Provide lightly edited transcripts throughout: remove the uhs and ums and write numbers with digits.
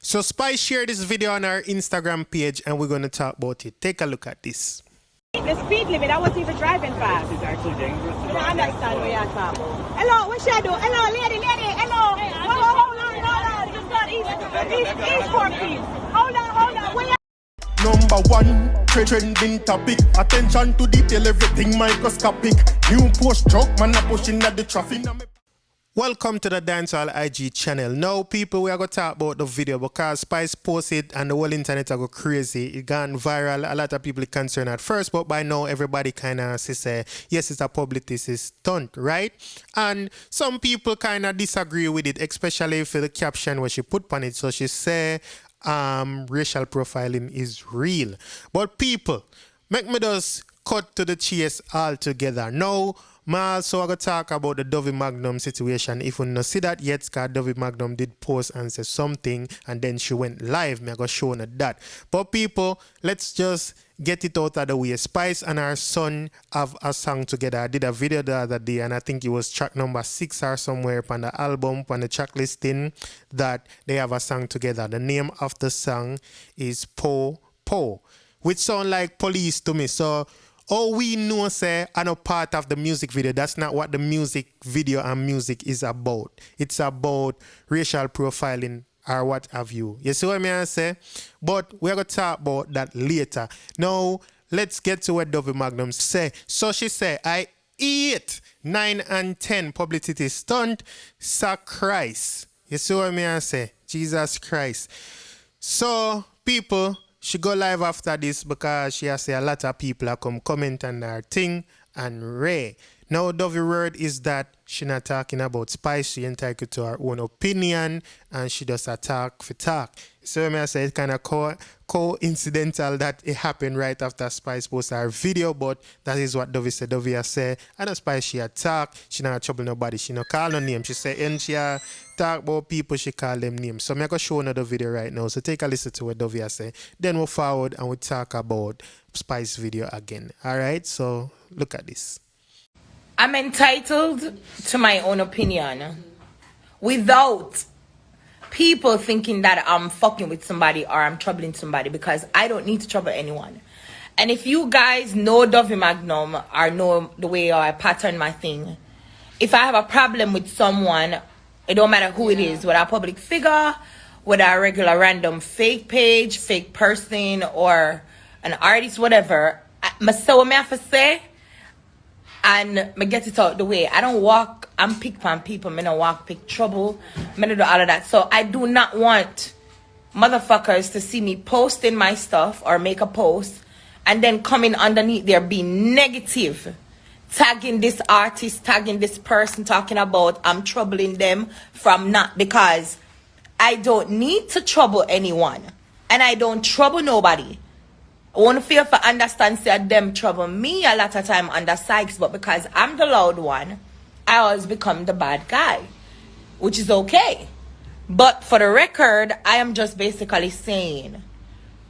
So Spice shared this video on our Instagram page and we're going to talk about it. Take a look at this. The speed limit, I wasn't even driving fast. It's actually dangerous. I don't understand what you're talking about. Hello, what should I do? Hello, lady, hello. Hold on. Just got east for please. Hold on. Where Number one, trending topic. Attention to detail, everything microscopic. New post truck, man a pushing at the traffic. Welcome to the Dancehall IG channel. Now, people, we are going to talk about the video because Spice posted and the whole internet go crazy. It gone viral. A lot of people are concerned at first, but by now, everybody kind of say, yes, it's a publicity stunt, right? And some people kind of disagree with it, especially for the caption where she put on it. So she say, racial profiling is real. But people, make me just cut to the chase altogether. Now, also I go talk about the Dovie Magnum situation. If you don't see that yet, because Dovie Magnum did post and say something and then she went live. Me I go show that. But people, let's just get it out of the way. Spice and her son have a song together. I did a video the other day and I think it was track number 6 or somewhere on the album, on the track listing, that they have a song together. The name of the song is Po Po, which sound like police to me. So all we know, say, I know part of the music video. That's not what the music video and music is about. It's about racial profiling or what have you. You see what I say? But we're going to talk about that later. Now, let's get to what Dovie Magnum say. So she say, I eat 9 and 10 publicity stunt, Christ. You see what I say? Jesus Christ. So, people, she go live after this because she has a lot of people are come comment on her thing and Ray. Now, Dovie word is that she not talking about Spice. She entitled to her own opinion and she does a talk for talk. So I say it's kind of coincidental that it happened right after Spice posted her video, but that is what Dovie said. Dovie said, I know Spice she a talk, she not trouble nobody, she no call no name. She say, and she talk about people, she call them names. So I'm going to show another video right now. So take a listen to what Dovie say. Then we'll forward and we'll talk about Spice video again. All right, so look at this. I'm entitled to my own opinion without people thinking that I'm fucking with somebody or I'm troubling somebody, because I don't need to trouble anyone. And if you guys know Dovie Magnum or know the way I pattern my thing, if I have a problem with someone, it don't matter who it is, whether a public figure, whether a regular random fake page, fake person, or an artist, whatever, I say what I have to say and me get it out the way. I don't walk and pick on people. Me don't walk pick trouble. Me don't do all of that. So I do not want motherfuckers to see me posting my stuff or make a post and then coming underneath there being negative, tagging this artist, tagging this person, talking about I'm troubling them from not, because I don't need to trouble anyone and I don't trouble nobody. I want to feel for understand say them trouble me a lot of time under Sykes, but because I'm the loud one, I always become the bad guy, which is okay. But for the record, I am just basically saying,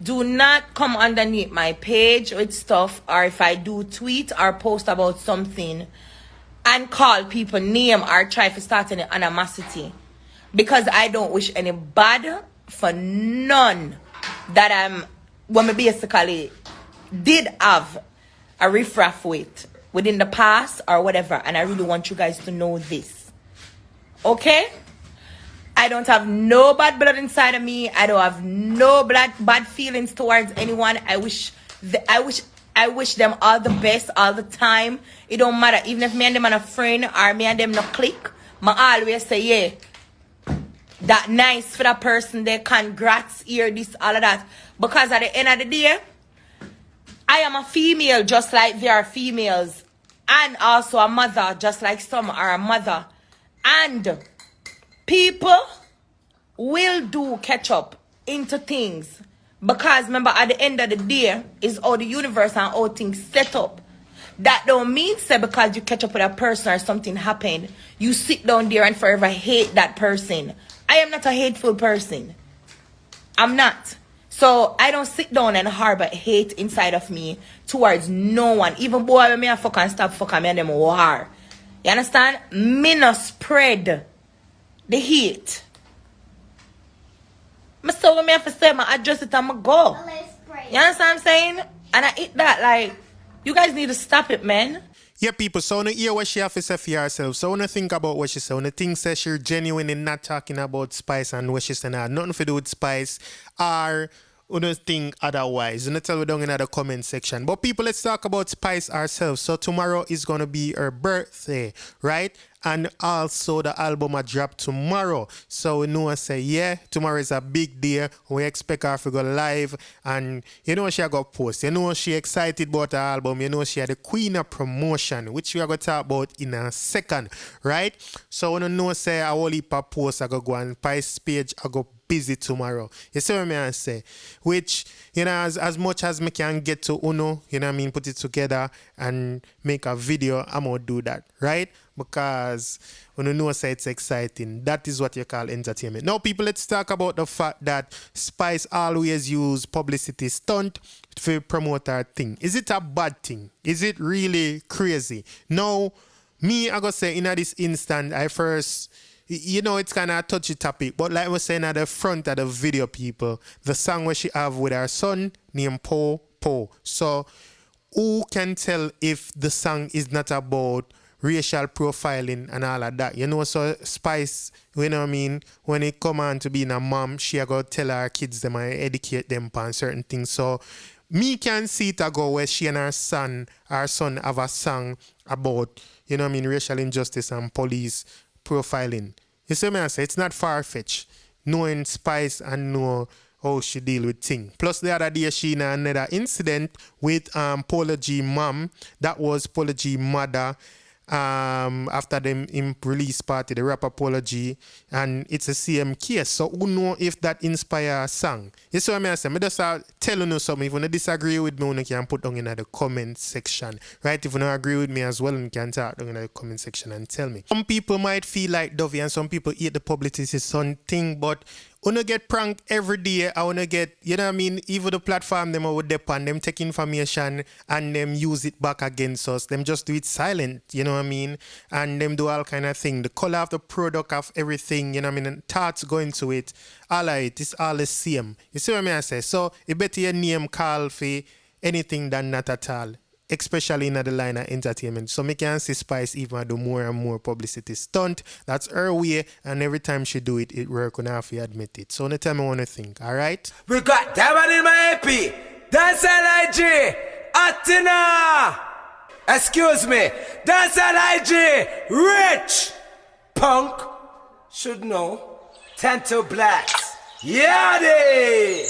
do not come underneath my page with stuff, or if I do tweet or post about something and call people name or try to start any animosity, because I don't wish any bad for none that I'm when we basically did have a riffraff with within the past or whatever, and I really want you guys to know this. Okay? I don't have no bad blood inside of me. I don't have no bad feelings towards anyone. I wish them all the best all the time. It don't matter. Even if me and them are a friend or me and them no click, I always say, yeah, that nice for that person there, congrats, here, this, all of that. Because at the end of the day, I am a female just like there are females. And also a mother just like some are a mother. And people will do catch up into things. Because remember, at the end of the day, is all the universe and all things set up. That don't mean say because you catch up with a person or something happened, you sit down there and forever hate that person. I am not a hateful person. I'm not. So I don't sit down and harbor hate inside of me towards no one. Even boy when me a fuck and stop fuck and me and them war. You understand? Me no spread the hate. Me so what me have to say, I address it and I go. You understand what I'm saying? And I eat that, like, you guys need to stop it, man. Yeah, people, so when you hear what she have to say for herself, so when you think about what she said, when you think that she's genuine and not talking about Spice and what she said, nothing to do with Spice, or you don't think otherwise. You know, tell me down in the comment section. But people, let's talk about Spice ourselves. So tomorrow is going to be her birthday, right? And also the album will drop tomorrow. So we know I say, yeah, tomorrow is a big day. We expect her to go live. And you know she got post. You know she excited about the album. You know she had the queen of promotion, which we are going to talk about in a second, right? So when you know say a whole heap of posts I go on Spice page, I go busy tomorrow. You see what I say? Which, you know, as much as me can get to Uno, you know what I mean, put it together and make a video, I'm going to do that, right? Because when you know say it's exciting, that is what you call entertainment. Now, people, let's talk about the fact that Spice always use publicity stunt to promote her thing. Is it a bad thing? Is it really crazy? No, me, I gotta say, in this instant, I first... You know, it's kind of a touchy topic, but like I was saying at the front of the video, people, the song where she have with her son named Po Po. So, who can tell if the song is not about racial profiling and all of that? You know, so Spice, you know what I mean, when it come on to being a mom, she got to tell her kids them and educate them on certain things. So, me can see it go where she and her son have a song about, you know what I mean, racial injustice and police profiling. You see me I say, it's not far-fetched knowing Spice and know how she deal with things. Plus the other day she in another incident with Polo G mom. That was Polo G mother after them in release party, the rapper Polo G, and it's a CM case. So who know if that inspire a song? You see what I say? I just tell you something. If you don't disagree with me, you can put down in the comment section. Right? If you don't agree with me as well, you can talk down in the comment section and tell me. Some people might feel like Dovey and some people hate the publicity something, but I wanna get pranked every day. I wanna get, you know what I mean, even the platform them would depend, them take information and them use it back against us. Them just do it silent, you know what I mean? And them do all kind of thing. The color of the product of everything, you know what I mean, and thoughts go into it. All of it is all the same. You see what I say? So it better your name call for anything than not at all. Especially in the line of entertainment. So me can see Spice even do more and more publicity stunt. That's her way, and every time she do it, it work on her if you admit it. So no time I want to think, alright? We got that one in my AP. Dancehall IG. Atina. Excuse me. Dancehall IG. Rich. Punk. Should know. Tento Blacks. Yadi.